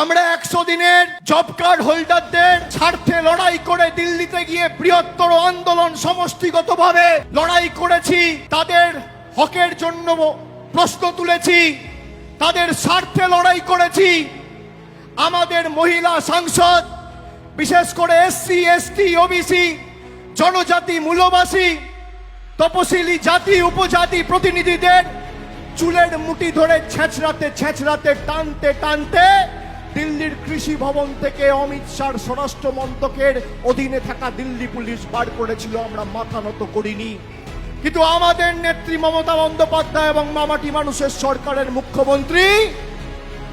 আমরা 100 দিনের job card হোল্ডারদের স্বার্থে লড়াই করে দিল্লিতে গিয়ে বৃহত্তর আন্দোলন সমষ্টিগতভাবে লড়াই করেছি। তাদের হকের জন্য প্রশ্ন তুলেছি, তাদের স্বার্থে লড়াই করেছি। আমাদের মহিলা সাংসদ, বিশেষ করে এসসি, এসটি, ওবিসি, জনজাতি, মূলবাসী, তপশিলি জাতি, উপজাতি প্রতিনিধিদের চুলের মুঠি ধরে ছেঁচড়াতে টানতে টানতে দিল্লির কৃষি ভবন থেকে অমিত শাহ স্বরাষ্ট্র মন্ত্রকের অধীনে থাকা দিল্লি পুলিশ বার করেছিল। আমরা মাথা নত করিনি। কিন্তু আমাদের নেত্রী মমতা বন্দ্যোপাধ্যায় এবং মামাটি মানুষের সরকারের মুখ্যমন্ত্রী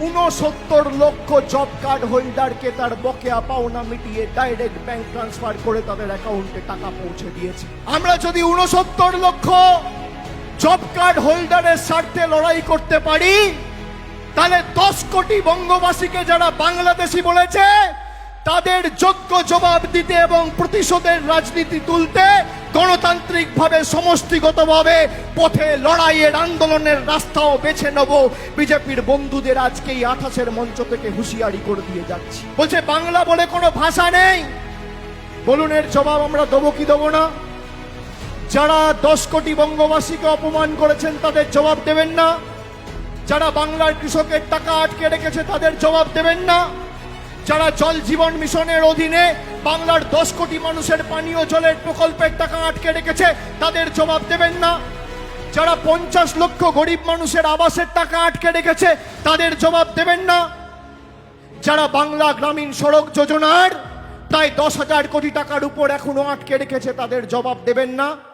69 লক্ষ জব কার্ড হোল্ডারকে তার বকেয়া পাওনা মিটিয়ে ডাইরেক্ট ব্যাংক ট্রান্সফার করে তাদের অ্যাকাউন্টে টাকা পৌঁছে দিয়েছে। আমরা যদি 69 লক্ষ জব কার্ড হোল্ডারের স্বার্থে লড়াই করতে পারি, তাহলে 10 কোটি বঙ্গবাসীকে যারা বাংলাদেশি বলেছে তাদের যোগ্য জবাব দিতে এবং প্রতিশোধের রাজনীতি তুলতে গণতান্ত্রিকভাবে সমষ্টিগতভাবে পথে লড়াইয়ের আন্দোলনের রাস্তাও বেছে নেব। বিজেপির বন্ধুদের আজকেই 28-এর মঞ্চ থেকে হুঁশিয়ারি করে দিয়ে যাচ্ছি। বলছে বাংলা বলে কোনো ভাষা নেই। বলুন এর জবাব আমরা দেবো কি দেবো না? যারা 10 কোটি বঙ্গবাসীকে অপমান করেছেন তাদের জবাব দেবেন না? যারা বাংলার কৃষকের টাকা আটকে রেখেছে তাদের জবাব দেবেন না? যারা জল জীবন মিশনের অধীনে বাংলার 10 কোটি মানুষের পানীয় জলের প্রকল্পের টাকা আটকে রেখেছে তাদের জবাব দেবেন না? যারা 50 লক্ষ গরিব মানুষের আবাসের টাকা আটকে রেখেছে তাদের জবাব দেবেন না? যারা বাংলা গ্রামীণ সড়ক যোজনার প্রায় 10,000 কোটি টাকার উপর এখনো আটকে রেখেছে তাদের জবাব দেবেন না?